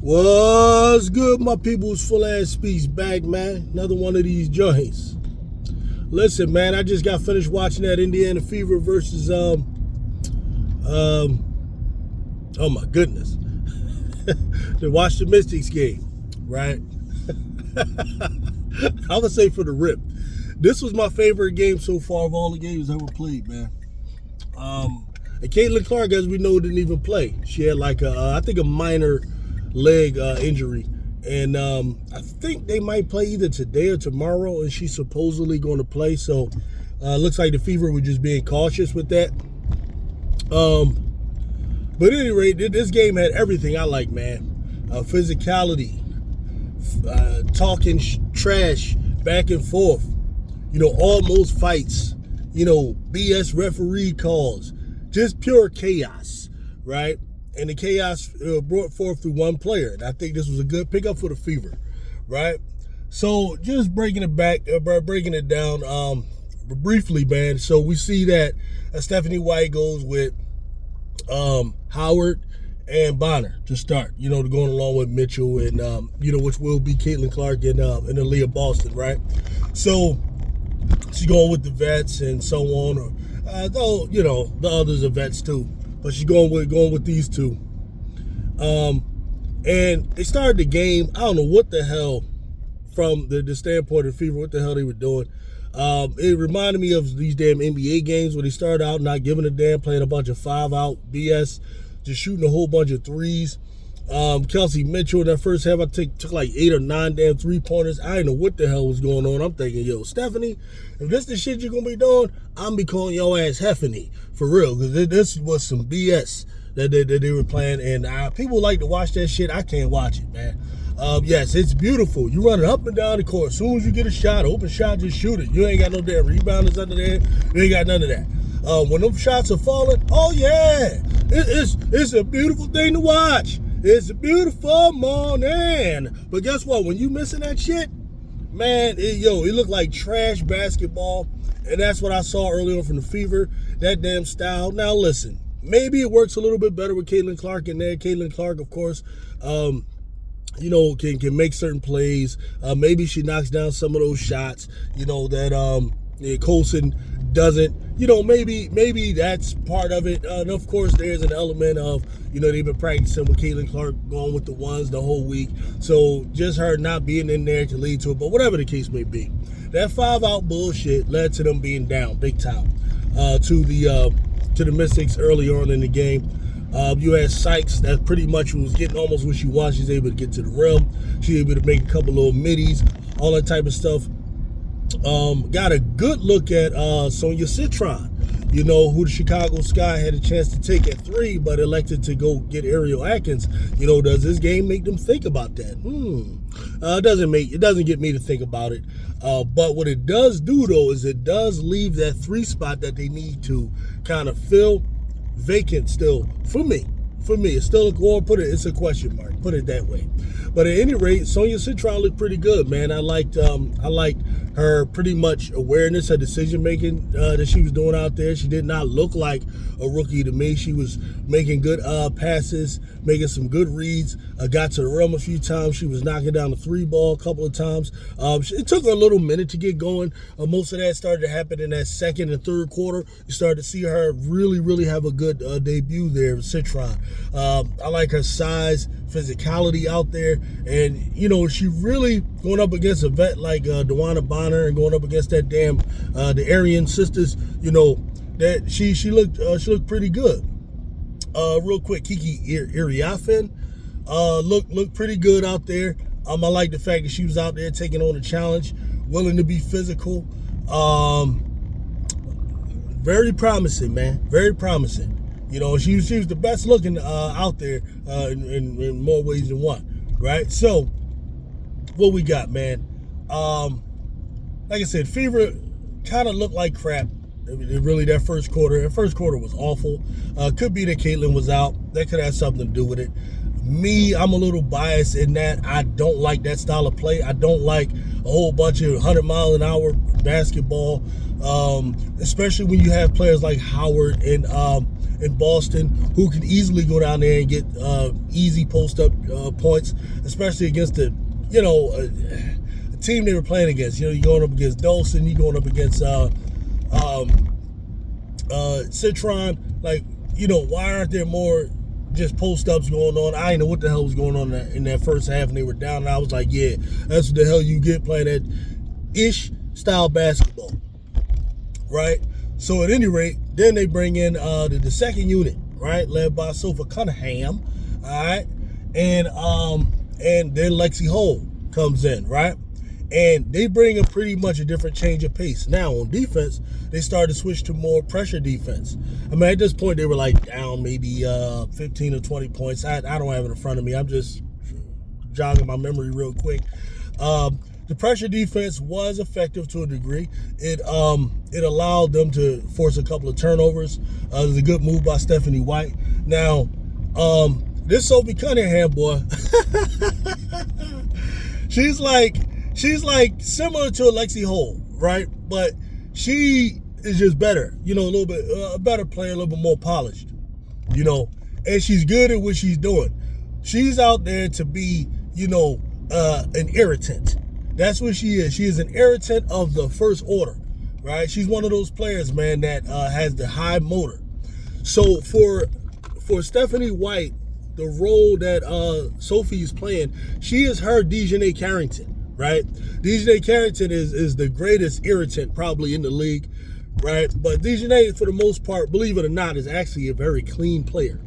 What's good, my people's full ass speech back, man. Another one of these joints. Listen, man, I just got finished watching that Indiana Fever versus oh my goodness. To watch the Mystics game, right? I would say for the rip. This was my favorite game so far of all the games I ever played, man. And Caitlin Clark, as we know, didn't even play. She had like I think a minor leg injury, and I think they might play either today or tomorrow, and she's supposedly going to play. So looks like the Fever were just being cautious with that. But at any rate, this game had everything I like, man. Physicality, talking trash back and forth, almost fights, BS referee calls, just pure chaos, right? And the chaos brought forth through one player. And I think this was a good pickup for the Fever, right? So just breaking it down briefly, man. So we see that Stephanie White goes with Howard and Bonner to start, going along with Mitchell and, which will be Caitlin Clark and Aaliyah Boston, right? So she's going with the vets and so on. Or, though, the others are vets too. But she's going with these two. And they started the game. I don't know what the hell, from the standpoint of the Fever, what the hell they were doing. It reminded me of these damn NBA games where they started out not giving a damn, playing a bunch of 5-out BS, just shooting a whole bunch of threes. Kelsey Mitchell in that first half, I took like 8 or 9 damn 3-pointers. I didn't know what the hell was going on. I'm thinking, yo, Stephanie, if this the shit you're going to be doing, I'm be calling your ass Heffany, for real, because this was some BS that they were playing, and people like to watch that shit. I can't watch it, man. Yes, it's beautiful. You run it up and down the court. As soon as you get a shot, open shot, just shoot it. You ain't got no damn rebounders under there. You ain't got none of that. When them shots are falling, oh yeah, it's a beautiful thing to watch. It's a beautiful morning. But guess what? When you missing that shit, man, it looked like trash basketball. And that's what I saw earlier from the Fever, that damn style. Now listen, maybe it works a little bit better with Caitlin Clark in there. Caitlin Clark, of course, can make certain plays. Maybe she knocks down some of those shots, that Colson doesn't. Maybe that's part of it. And of course, there's an element of, they've been practicing with Caitlin Clark, going with the ones the whole week. So just her not being in there can lead to it. But whatever the case may be, that 5-out bullshit led to them being down big time to the Mystics early on in the game. You had Sykes that pretty much was getting almost what she wants. She's able to get to the rim. She's able to make a couple little middies, all that type of stuff. Got a good look at Sonia Citron, who the Chicago Sky had a chance to take at 3, but elected to go get Ariel Atkins. Does this game make them think about that? It doesn't get me to think about it. But what it does do, though, is it does leave that 3 spot that they need to kind of fill vacant still for me. It's still it's a question mark. Put it that way. But at any rate, Sonia Citron looked pretty good, man. I liked her pretty much awareness, her decision making that she was doing out there. She did not look like a rookie to me. She was making good passes, making some good reads. Got to the rim a few times. She was knocking down the 3-ball a couple of times. It took her a little minute to get going. Most of that started to happen in that second and third quarter. You started to see her really, really have a good debut there with Citron. I like her size, physicality out there, and she really going up against a vet like DeWanna Bonner and going up against that damn the Aryan sisters. That she looked pretty good. Real quick, Kiki Iriafen looked pretty good out there. I like the fact that she was out there taking on a challenge, willing to be physical. Very promising, man. Very promising. She was the best looking out there in more ways than one, right? So, what we got, man? Like I said, Fever kind of looked like crap. Really, that first quarter was awful. Could be that Caitlin was out. That could have something to do with it. Me, I'm a little biased in that I don't like that style of play. I don't like a whole bunch of 100-mile-an-hour basketball, especially when you have players like Howard and in Boston, who can easily go down there and get easy post-up points, especially against a team they were playing against. You're going up against Dolson, you're going up against Citron. Like, why aren't there more just post-ups going on? I didn't know what the hell was going on in that first half, and they were down, and I was like, yeah, that's what the hell you get playing that ish style basketball, right? So at any rate, then they bring in the second unit, right, led by Sophie Cunningham, all right, and then Lexi Hole comes in, right, and they bring in pretty much a different change of pace. Now on defense, they started to switch to more pressure defense. I mean, at this point, they were like down maybe 15 or 20 points. I don't have it in front of me. I'm just jogging my memory real quick. The pressure defense was effective to a degree. It allowed them to force a couple of turnovers. It was a good move by Stephanie White. Now, this Sophie Cunningham, boy, she's like similar to Alexi Hole, right? But she is just better, a little bit a better player, a little bit more polished, and she's good at what she's doing. She's out there to be, an irritant. That's what she is. She is an irritant of the first order, right? She's one of those players, man, that has the high motor. So for Stephanie White, the role that Sophie is playing, she is her Dejanay Carrington, right? Dejanay Carrington is the greatest irritant probably in the league, right? But Dejanay, for the most part, believe it or not, is actually a very clean player.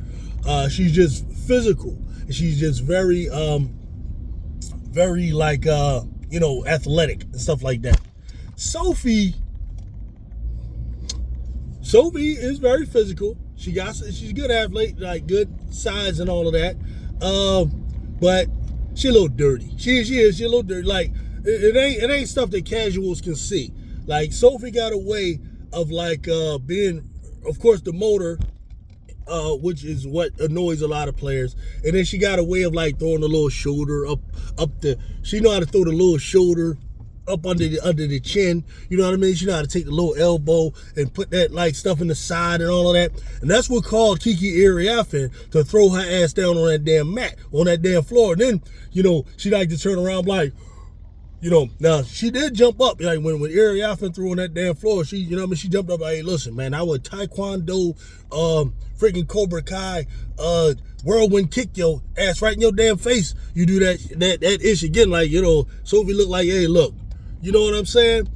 She's just physical. She's just very like athletic and stuff like that. Sophie is very physical. She's a good athlete, like good size and all of that. But she a little dirty. She is a little dirty. Like it ain't stuff that casuals can see. Like Sophie got a way of like being, of course, the motor, which is what annoys a lot of players. And then she got a way of like throwing a little shoulder up she know how to throw the little shoulder up under the chin. You know what I mean? She know how to take the little elbow and put that like stuff in the side and all of that. And that's what called Kiki Ariaffin to throw her ass down on that damn mat, on that damn floor. And then, she like to turn around like, now she did jump up. Like when Ariaffin threw on that damn floor, she jumped up like, hey, listen, man, I would Taekwondo, freaking Cobra Kai, whirlwind kick your ass right in your damn face. You do that ish again, like, Sophie looked like, hey, look, you know what I'm saying?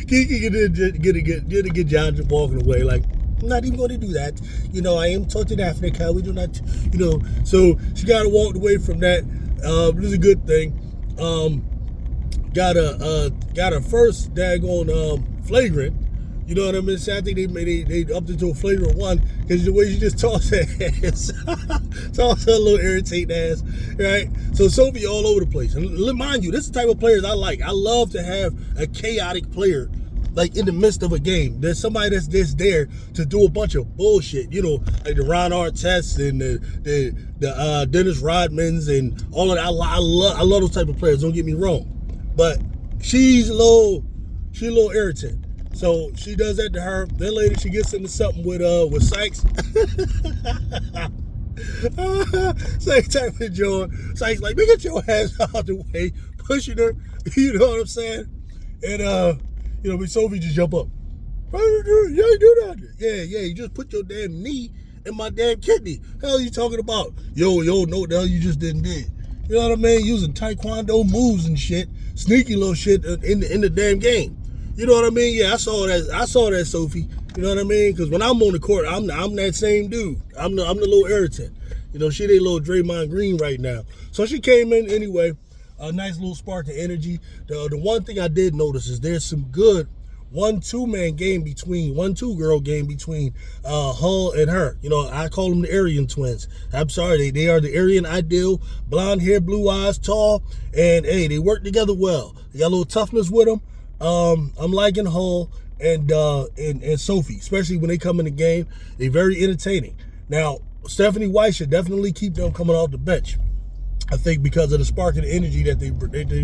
Kiki did a good job of walking away, like, I'm not even going to do that. I am taught in Africa. We do not, So she got to walk away from that. It was a good thing. Got a first daggone flagrant. You know what I mean? So I think they upped it to a flagrant one because the way she just tossed her ass, tossed her little irritating ass, right? So Sophie all over the place. And mind you, this is the type of players I like. I love to have a chaotic player, like in the midst of a game. There's somebody that's just there to do a bunch of bullshit, like the Ron Artests and the Dennis Rodmans and all of that. I love those type of players. Don't get me wrong, but she's a little irritant. So she does that to her. Then later she gets into something with Sykes. Same type of joy. Sykes like, man, get your ass out the way, pushing her. You know what I'm saying? And but Sophie just jump up. You ain't do that. Yeah, you just put your damn knee in my damn kidney. Hell you talking about? Yo, know what the hell you just did. You know what I mean? Using Taekwondo moves and shit, sneaky little shit in the damn game. You know what I mean? Yeah, I saw that, Sophie. You know what I mean? Because when I'm on the court, I'm that same dude. I'm the little irritant. She ain't little Draymond Green right now. So she came in anyway. A nice little spark of energy. The one thing I did notice is there's some good 1-2 girl game between Hull and her. I call them the Aryan twins. I'm sorry, they are the Aryan ideal. Blonde hair, blue eyes, tall, and hey, they work together well. They got a little toughness with them. I'm liking Hull and Sophie, especially when they come in the game. They're very entertaining. Now, Stephanie White should definitely keep them coming off the bench. I think because of the spark and energy that they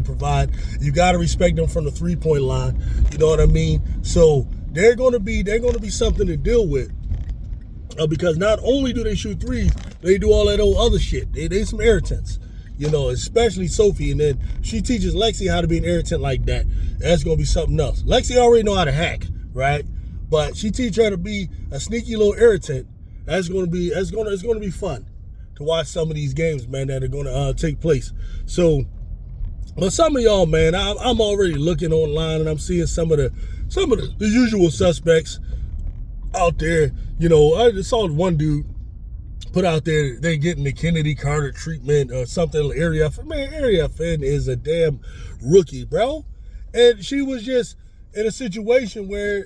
provide. You got to respect them from the 3-point line. You know what I mean? So they're going to be something to deal with. Because not only do they shoot threes, they do all that old other shit. They some irritants, especially Sophie. And then she teaches Lexi how to be an irritant like that. That's gonna be something else. Lexi already know how to hack, right? But she teach her to be a sneaky little irritant. It's gonna be fun to watch some of these games, man, that are gonna take place. So, but some of y'all, man, I'm already looking online and I'm seeing some of the usual suspects out there. I just saw one dude put out there they getting the Kennedy Carter treatment or something. Area Finn is a damn rookie, bro. And she was just in a situation where,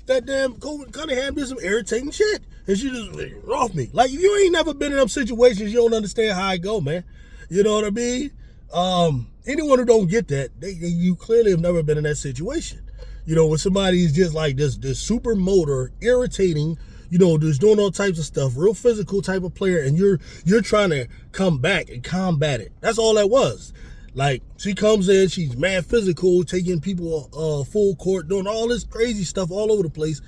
that damn Cunningham did some irritating shit. And she just off me. Like, if you ain't never been in them situations, you don't understand how I go, man. You know what I mean? Anyone who don't get that, you clearly have never been in that situation. When somebody's just like this super motor, irritating, just doing all types of stuff, real physical type of player, and you're trying to come back and combat it. That's all that was. Like, she comes in, she's mad physical, taking people full court, doing all this crazy stuff all over the place.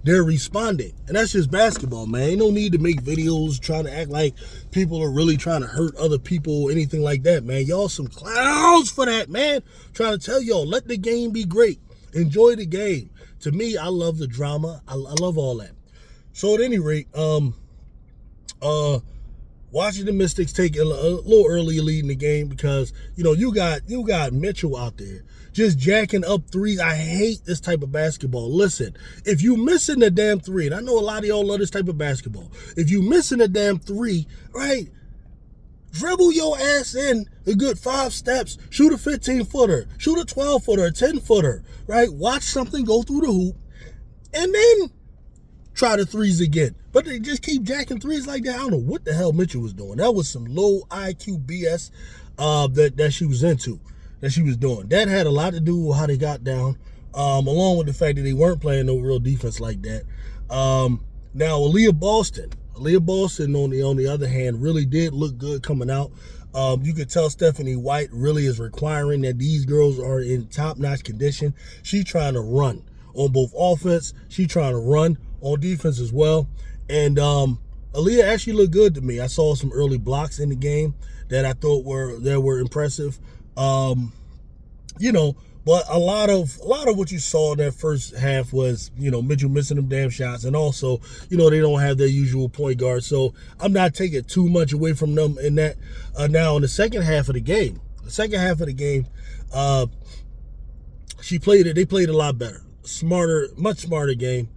They're responding. And that's just basketball, man. Ain't no need to make videos trying to act like people are really trying to hurt other people, anything like that, man. Y'all some clowns for that, man. I'm trying to tell y'all, let the game be great. Enjoy the game. To me, I love the drama. I love all that. So at any rate, Washington Mystics take a little early lead in the game because, you got Mitchell out there just jacking up threes. I hate this type of basketball. Listen, if you missing the damn three, and I know a lot of y'all love this type of basketball, if you missing the damn three, right, dribble your ass in a good 5 steps, shoot a 15-footer, shoot a 12-footer, a 10-footer, right? Watch something go through the hoop, and then try the threes again. But they just keep jacking threes like that. I don't know what the hell Mitchell was doing. That was some low IQ BS that she was into, that she was doing. That had a lot to do with how they got down, along with the fact that they weren't playing no real defense like that. Now, Aaliyah Boston on the other hand really did look good coming out. You could tell Stephanie White really is requiring that these girls are in top-notch condition. She trying to run on both offense. She trying to run on defense as well. And Aaliyah actually looked good to me. I saw some early blocks in the game that I thought were impressive. But a lot of what you saw in that first half was, Mitchell missing them damn shots, and also, they don't have their usual point guard. So I'm not taking too much away from them in that. Now in the second half of the game, they played a lot better, smarter, much smarter game.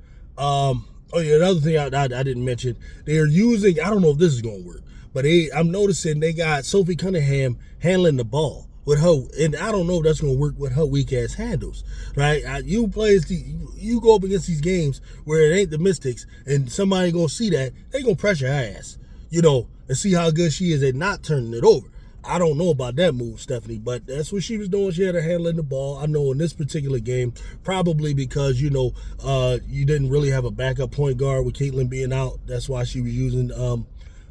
Another thing I didn't mention, they are using, I don't know if this is going to work, but I'm noticing they got Sophie Cunningham handling the ball with her, and I don't know if that's going to work with her weak ass handles, right? You go up against these games where it ain't the Mystics, and somebody going to see that, they going to pressure her ass, and see how good she is at not turning it over. I don't know about that move, Stephanie, but that's what she was doing. She had her handling the ball. I know in this particular game, probably because, you didn't really have a backup point guard with Caitlin being out. That's why she was using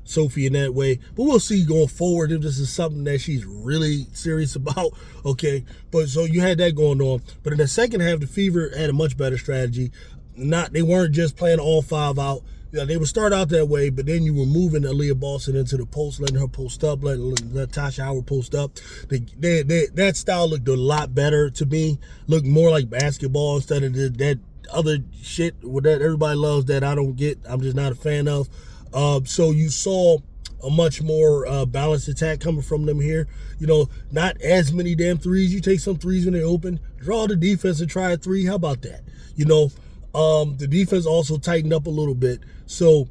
Sophie in that way. But we'll see going forward if this is something that she's really serious about. Okay, but so you had that going on. But in the second half, the Fever had a much better strategy. They weren't just playing all 5 out. Yeah, they would start out that way, but then you were moving Aaliyah Boston into the post, letting her post up, letting Tasha Howard post up. That style looked a lot better to me. Looked more like basketball instead of that other shit that everybody loves that I don't get. I'm just not a fan of. So you saw a much more balanced attack coming from them here. Not as many damn threes. You take some threes when they open, draw the defense and try a three. How about that? The defense also tightened up a little bit. So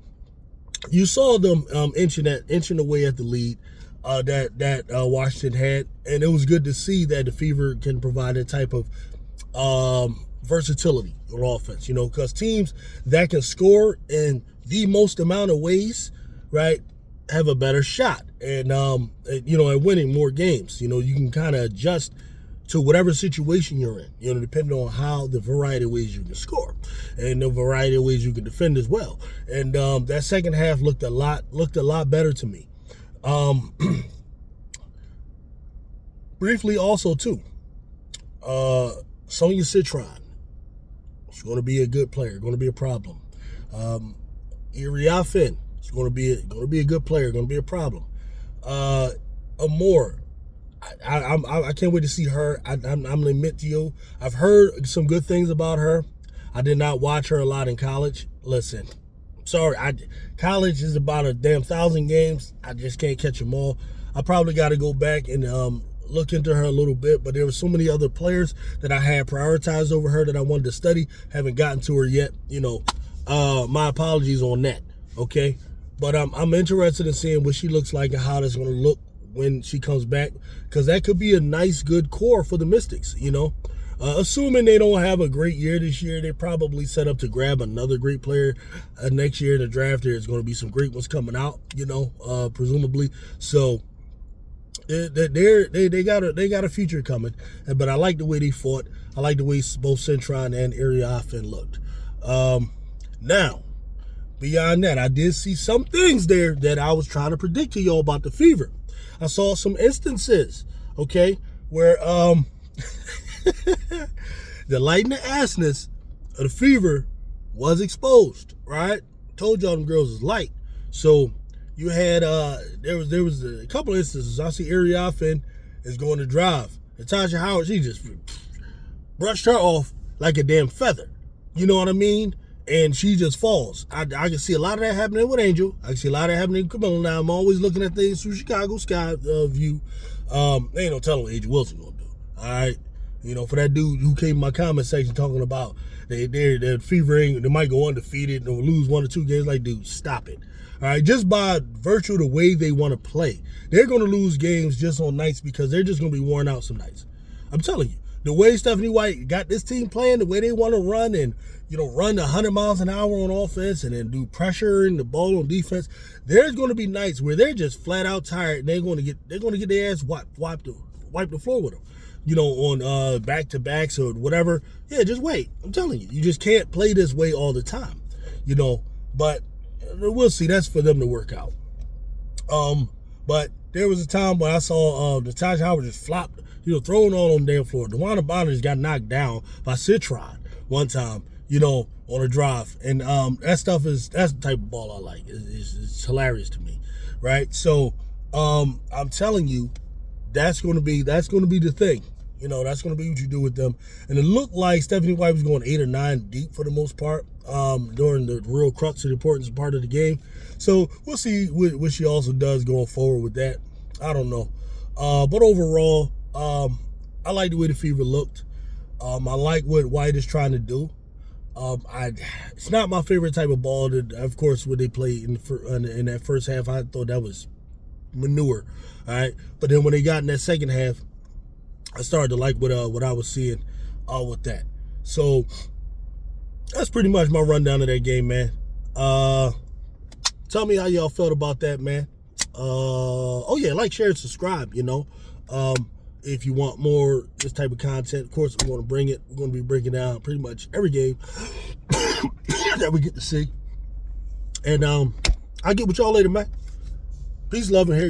you saw them inching away at the lead that Washington had, and it was good to see that the Fever can provide that type of versatility on offense. Because teams that can score in the most amount of ways, right, have a better shot, and at winning more games. You can kind of adjust to whatever situation you're in, depending on how the variety of ways you can score and the variety of ways you can defend as well. And that second half looked a lot better to me. Briefly also too, Sonia Citron She's going to be a good player. Going to be a problem. Iriafen is going to be a good player. Going to be a problem. Amore. I can't wait to see her. I'm going to admit to you, I've heard some good things about her. I did not watch her a lot in college. Listen, sorry, college is about a damn 1,000 games. I just can't catch them all. I probably got to go back and look into her a little bit, but there were so many other players that I had prioritized over her that I wanted to study. Haven't gotten to her yet. My apologies on that. Okay, but I'm interested in seeing what she looks like and how that's going to look when she comes back, because that could be a nice, good core for the Mystics. Assuming they don't have a great year this year, they're probably set up to grab another great player next year in the draft. There's going to be some great ones coming out, presumably. So they got a future coming. But I like the way they fought. I like the way both Centron and Iriafen looked. Now, beyond that, I did see some things there that I was trying to predict to y'all about the Fever. I saw some instances, okay, where the light and the assness of the Fever was exposed, right? Told y'all them girls is light. So you had there was a couple of instances. I see Iriafen is going to drive. Natasha Howard, she just brushed her off like a damn feather. You know what I mean? And she just falls. I can see a lot of that happening with Angel. I can see a lot of that happening with Camilla. Now, I'm always looking at things through Chicago sky view. Ain't no telling what Angel Wilson gonna do. All right, for that dude who came in my comment section talking about their Fever, they might go undefeated and lose 1 or 2 games. Like, dude, stop it. All right, just by virtue of the way they want to play, they're gonna lose games just on nights because they're just gonna be worn out some nights. I'm telling you, the way Stephanie White got this team playing, the way they want to run and run 100 miles an hour on offense and then do pressure and the ball on defense, there's going to be nights where they're just flat out tired and they're going to get their ass wipe the floor with them, on back to backs or whatever. Yeah, just wait. I'm telling you, you just can't play this way all the time, But we'll see. That's for them to work out. But there was a time when I saw Natasha Howard just flopped, throwing all on the damn floor. DeWanna Bonner got knocked down by Citron one time, on a drive. And that's the type of ball I like. It's hilarious to me, right? So I'm telling you, that's going to be the thing. That's going to be what you do with them. And it looked like Stephanie White was going 8 or 9 deep for the most part during the real crux of the importance part of the game. So we'll see what she also does going forward with that. I don't know. But overall, I like the way the Fever looked. I like what White is trying to do. It's not my favorite type of ball. Of course, what they played in that first half, I thought that was manure. All right, but then when they got in that second half, I started to like what I was seeing with that. So that's pretty much my rundown of that game, man. Tell me how y'all felt about that, man. Like, share, and subscribe. If you want more this type of content, of course, we're going to bring it. We're going to be breaking down pretty much every game that we get to see. And I'll get with y'all later, man. Peace, love, and hair.